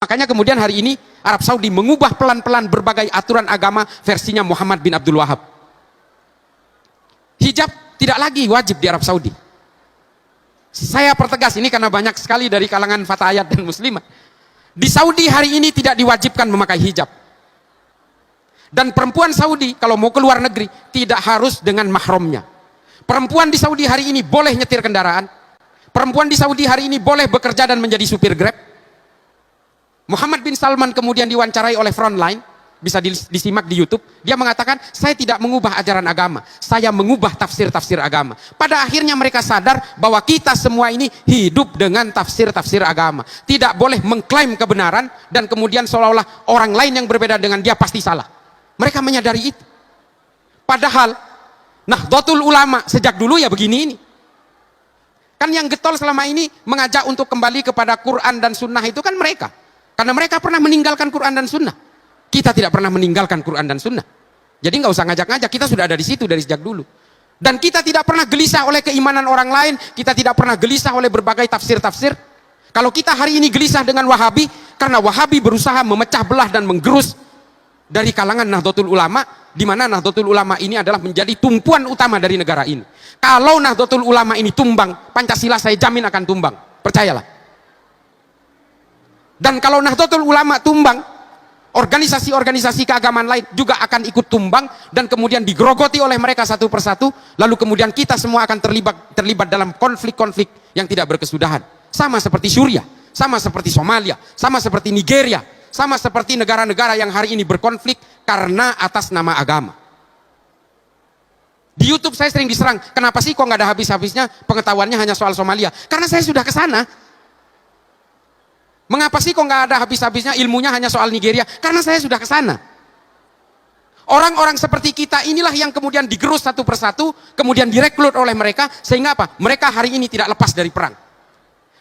Makanya kemudian hari ini Arab Saudi mengubah pelan-pelan berbagai aturan agama versinya Muhammad bin Abdul Wahab. Hijab tidak lagi wajib di Arab Saudi. Saya pertegas ini karena banyak sekali dari kalangan fatayat dan muslimah. Di Saudi hari ini tidak diwajibkan memakai hijab. Dan perempuan Saudi kalau mau keluar negeri tidak harus dengan mahramnya. Perempuan di Saudi hari ini boleh nyetir kendaraan. Perempuan di Saudi hari ini boleh bekerja dan menjadi supir Grab. Muhammad bin Salman kemudian diwawancarai oleh Frontline, bisa disimak di YouTube. Dia mengatakan, saya tidak mengubah ajaran agama, saya mengubah tafsir-tafsir agama. Pada akhirnya mereka sadar bahwa kita semua ini hidup dengan tafsir-tafsir agama. Tidak boleh mengklaim kebenaran dan kemudian seolah-olah orang lain yang berbeda dengan dia pasti salah. Mereka menyadari itu. Padahal Nahdlatul Ulama sejak dulu ya begini ini. Kan yang getol selama ini mengajak untuk kembali kepada Quran dan Sunnah itu kan mereka. Karena mereka pernah meninggalkan Quran dan Sunnah. Kita tidak pernah meninggalkan Quran dan Sunnah. Jadi nggak usah ngajak-ngajak, kita sudah ada di situ dari sejak dulu. Dan kita tidak pernah gelisah oleh keimanan orang lain, kita tidak pernah gelisah oleh berbagai tafsir-tafsir. Kalau kita hari ini gelisah dengan Wahabi, karena Wahabi berusaha memecah belah dan menggerus dari kalangan Nahdlatul Ulama, di mana Nahdlatul Ulama ini adalah menjadi tumpuan utama dari negara ini. Kalau Nahdlatul Ulama ini tumbang, Pancasila saya jamin akan tumbang, percayalah. Dan kalau Nahdlatul Ulama tumbang, organisasi-organisasi keagamaan lain juga akan ikut tumbang dan kemudian digerogoti oleh mereka satu persatu, lalu kemudian kita semua akan terlibat dalam konflik-konflik yang tidak berkesudahan. Sama seperti Suriah, sama seperti Somalia, sama seperti Nigeria, sama seperti negara-negara yang hari ini berkonflik karena atas nama agama. Di YouTube saya sering diserang, kenapa sih kok nggak ada habis-habisnya pengetahuannya hanya soal Somalia? Karena saya sudah ke sana. Mengapa sih kok nggak ada habis-habisnya ilmunya hanya soal Nigeria? Karena saya sudah ke sana. Orang-orang seperti kita inilah yang kemudian digerus satu persatu, kemudian direkrut oleh mereka, sehingga apa? Mereka hari ini tidak lepas dari perang.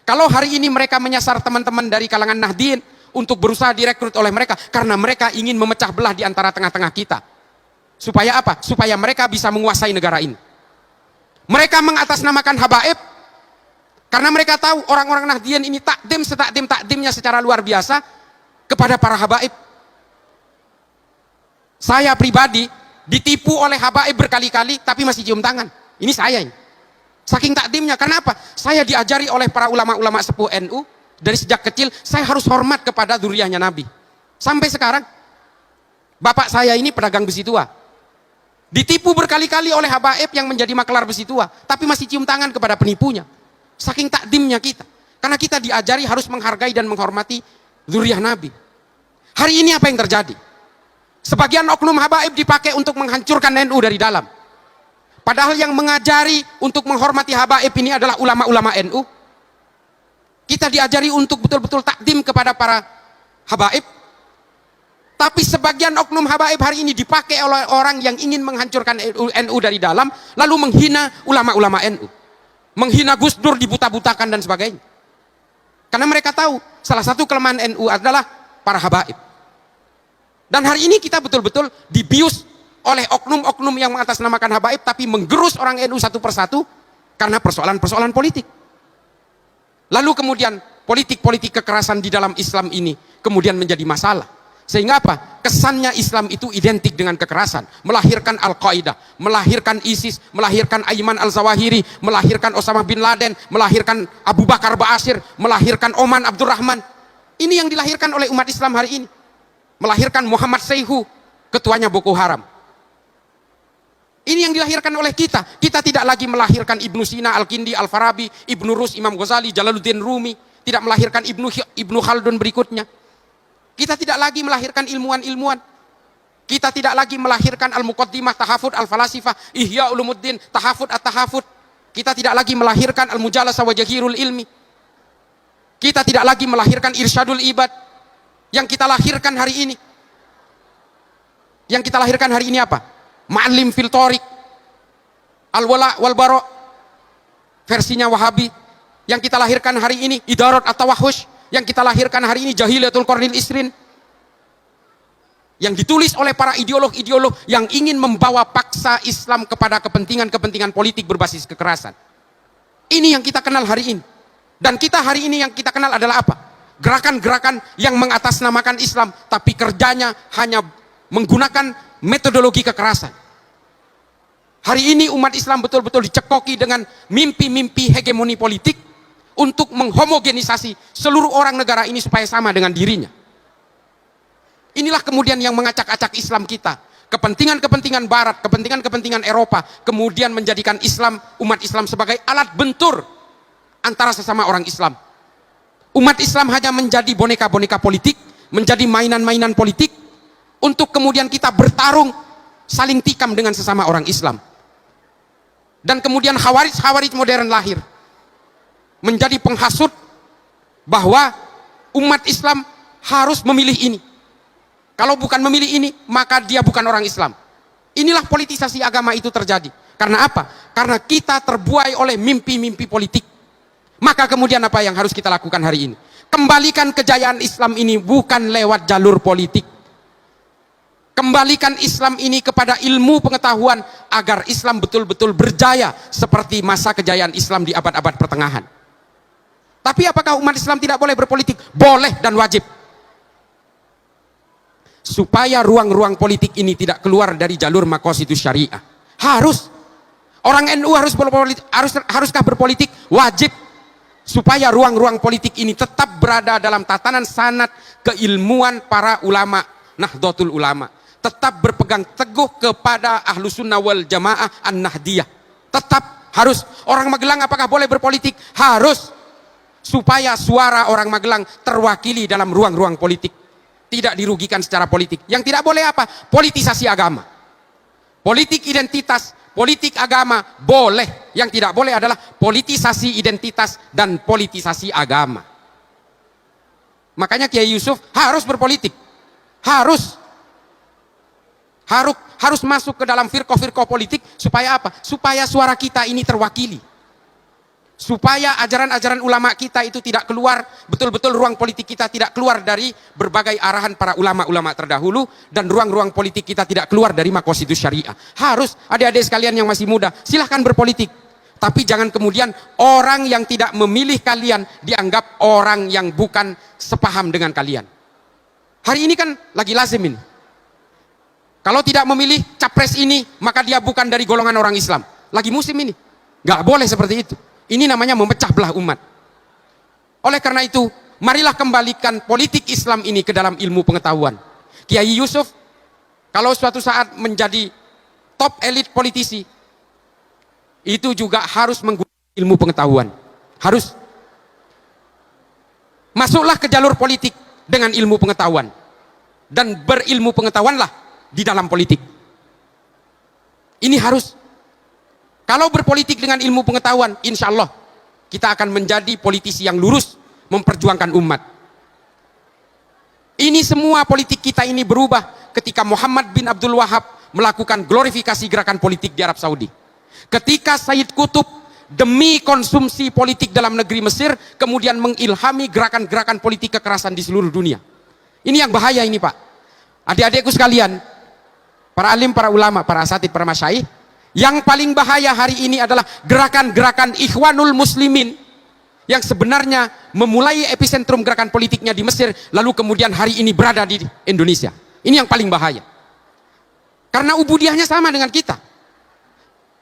Kalau hari ini mereka menyasar teman-teman dari kalangan Nahdien untuk berusaha direkrut oleh mereka, karena mereka ingin memecah belah di antara tengah-tengah kita. Supaya apa? Supaya mereka bisa menguasai negara ini. Mereka mengatasnamakan habaib, karena mereka tahu orang-orang Nahdien ini takdimnya secara luar biasa kepada para habaib. Saya pribadi ditipu oleh habaib berkali-kali tapi masih cium tangan. Ini saya ini. Saking takdimnya. Kenapa? Saya diajari oleh para ulama-ulama sepuh NU dari sejak kecil, saya harus hormat kepada dzurriahnya Nabi. Sampai sekarang bapak saya ini pedagang besi tua. Ditipu berkali-kali oleh habaib yang menjadi maklar besi tua, tapi masih cium tangan kepada penipunya. Saking takdimnya kita. Karena kita diajari harus menghargai dan menghormati dzurriah Nabi. Hari ini apa yang terjadi? Sebagian oknum habaib dipakai untuk menghancurkan NU dari dalam. Padahal yang mengajari untuk menghormati habaib ini adalah ulama-ulama NU. Kita diajari untuk betul-betul takdim kepada para habaib. Tapi sebagian oknum habaib hari ini dipakai oleh orang yang ingin menghancurkan NU dari dalam, lalu menghina ulama-ulama NU. Menghina Gus Dur, dibuta-butakan dan sebagainya. Karena mereka tahu salah satu kelemahan NU adalah para habaib. Dan hari ini kita betul-betul dibius oleh oknum-oknum yang mengatasnamakan habaib tapi menggerus orang NU satu persatu karena persoalan-persoalan politik. Lalu kemudian politik-politik kekerasan di dalam Islam ini kemudian menjadi masalah. Sehingga apa? Kesannya Islam itu identik dengan kekerasan, melahirkan Al-Qaeda, melahirkan ISIS, melahirkan Ayman Al-Zawahiri, melahirkan Osama bin Laden, melahirkan Abu Bakar Ba'asyir, melahirkan Oman Abdurrahman. Ini yang dilahirkan oleh umat Islam hari ini. Melahirkan Muhammad Seyhu, ketuanya Boko Haram. Ini yang dilahirkan oleh kita. Kita tidak lagi melahirkan Ibnu Sina, Al-Kindi, Al-Farabi, Ibnu Rus, Imam Ghazali, Jalaluddin Rumi, tidak melahirkan Ibnu Khaldun berikutnya. Kita tidak lagi melahirkan ilmuwan-ilmuwan. Kita tidak lagi melahirkan Al-Muqaddimah, Tahafud, Al-Falasifah, Ihya Ulumuddin, Tahafud, At-Tahafud. Kita tidak lagi melahirkan Al-Mujalasa wa Jahirul Ilmi. Kita tidak lagi melahirkan Irsyadul Ibad. Yang kita lahirkan hari ini. Yang kita lahirkan hari ini apa? Ma'alim fil Thoriq, Al-Wala wal Bara, versinya Wahabi. Yang kita lahirkan hari ini Idarat At-Tawahhush. Yang kita lahirkan hari ini Jahilatul Qarnil Isrin, yang ditulis oleh para ideolog-ideolog yang ingin membawa paksa Islam kepada kepentingan-kepentingan politik berbasis kekerasan. Ini yang kita kenal hari ini. Dan kita hari ini yang kita kenal adalah apa? gerakan-gerakan yang mengatasnamakan Islam, tapi kerjanya hanya menggunakan metodologi kekerasan. Hari ini umat Islam betul-betul dicekoki dengan mimpi-mimpi hegemoni politik untuk menghomogenisasi seluruh orang negara ini supaya sama dengan dirinya. Inilah kemudian yang mengacak-acak Islam kita. Kepentingan-kepentingan Barat, kepentingan-kepentingan Eropa, kemudian menjadikan Islam, umat Islam sebagai alat bentur antara sesama orang Islam. Umat Islam hanya menjadi boneka-boneka politik, menjadi mainan-mainan politik, untuk kemudian kita bertarung, saling tikam dengan sesama orang Islam. Dan kemudian khawarij modern lahir, menjadi penghasut bahwa umat Islam harus memilih ini. Kalau bukan memilih ini, maka dia bukan orang Islam. Inilah politisasi agama itu terjadi. Karena apa? Karena kita terbuai oleh mimpi-mimpi politik. Maka kemudian apa yang harus kita lakukan hari ini? Kembalikan kejayaan Islam ini bukan lewat jalur politik. Kembalikan Islam ini kepada ilmu pengetahuan agar Islam betul-betul berjaya seperti masa kejayaan Islam di abad-abad pertengahan. Tapi apakah umat Islam tidak boleh berpolitik? Boleh dan wajib. Supaya ruang-ruang politik ini tidak keluar dari jalur maqasidus syariah. Harus. Orang NU harus berpolitik, haruskah berpolitik? Wajib. Supaya ruang-ruang politik ini tetap berada dalam tatanan sanad keilmuan para ulama, Nahdlatul Ulama. Tetap berpegang teguh kepada Ahlus Sunnah wal Jamaah An-Nahdiyah. Tetap harus. Orang Magelang apakah boleh berpolitik? Harus. Supaya suara orang Magelang terwakili dalam ruang-ruang politik. Tidak dirugikan secara politik. Yang tidak boleh apa? Politisasi agama. Politik identitas, politik agama boleh. Yang tidak boleh adalah politisasi identitas dan politisasi agama. Makanya Kiai Yusuf harus berpolitik. Harus masuk ke dalam firqah-firqah politik. Supaya apa? Supaya suara kita ini terwakili. Supaya ajaran-ajaran ulama kita itu tidak keluar, betul-betul ruang politik kita tidak keluar dari berbagai arahan para ulama-ulama terdahulu, dan ruang-ruang politik kita tidak keluar dari maqasidus syariah. Harus, adik-adik sekalian yang masih muda, silahkan berpolitik. Tapi jangan kemudian orang yang tidak memilih kalian dianggap orang yang bukan sepaham dengan kalian. Hari ini kan lagi lazim ini. Kalau tidak memilih capres ini, maka dia bukan dari golongan orang Islam. Lagi musim ini. Nggak boleh seperti itu. Ini namanya memecah belah umat. Oleh karena itu, marilah kembalikan politik Islam ini ke dalam ilmu pengetahuan. Kiai Yusuf, kalau suatu saat menjadi top elit politisi, itu juga harus menggunakan ilmu pengetahuan. Harus. Masuklah ke jalur politik dengan ilmu pengetahuan. Dan berilmu pengetahuanlah di dalam politik. Ini harus. Kalau berpolitik dengan ilmu pengetahuan, insya Allah kita akan menjadi politisi yang lurus, memperjuangkan umat. Ini semua politik kita ini berubah ketika Muhammad bin Abdul Wahab melakukan glorifikasi gerakan politik di Arab Saudi. Ketika Sayyid Qutb demi konsumsi politik dalam negeri Mesir, kemudian mengilhami gerakan-gerakan politik kekerasan di seluruh dunia. Ini yang bahaya ini Pak. Adik-adikku sekalian, para alim, para ulama, para asatid, para masyaikh, yang paling bahaya hari ini adalah gerakan-gerakan Ikhwanul Muslimin yang sebenarnya memulai epicentrum gerakan politiknya di Mesir, lalu kemudian hari ini berada di Indonesia. Ini yang paling bahaya. Karena ubudiahnya sama dengan kita.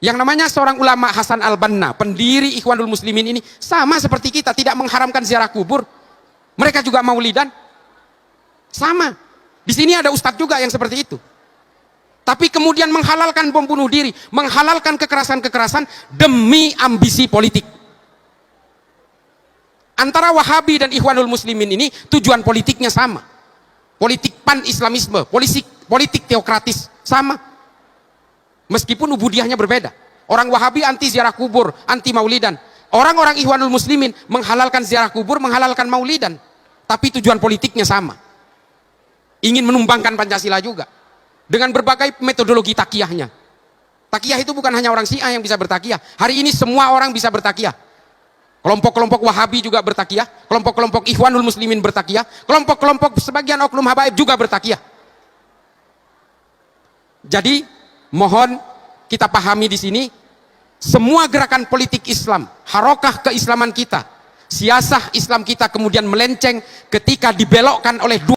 Yang namanya seorang ulama Hasan Al-Banna, pendiri Ikhwanul Muslimin ini sama seperti kita, tidak mengharamkan ziarah kubur. Mereka juga maulidan. Sama. Di sini ada ustadz juga yang seperti itu. Tapi kemudian menghalalkan bom bunuh diri, menghalalkan kekerasan-kekerasan demi ambisi politik. Antara Wahabi dan Ikhwanul Muslimin ini tujuan politiknya sama. Politik pan-islamisme, politik teokratis, sama. Meskipun ubudiahnya berbeda. Orang Wahabi anti ziarah kubur, anti maulidan. Orang-orang Ikhwanul Muslimin menghalalkan ziarah kubur, menghalalkan maulidan. Tapi tujuan politiknya sama. Ingin menumbangkan Pancasila juga. Dengan berbagai metodologi takiyahnya. Takiyah itu bukan hanya orang Syiah yang bisa bertakiyah. Hari ini semua orang bisa bertakiyah. Kelompok-kelompok Wahabi juga bertakiyah. Kelompok-kelompok Ikhwanul Muslimin bertakiyah. Kelompok-kelompok sebagian oknum habaib juga bertakiyah. Jadi, mohon kita pahami di sini, semua gerakan politik Islam, harokah keislaman kita, Siasah Islam kita kemudian melenceng ketika dibelokkan oleh dua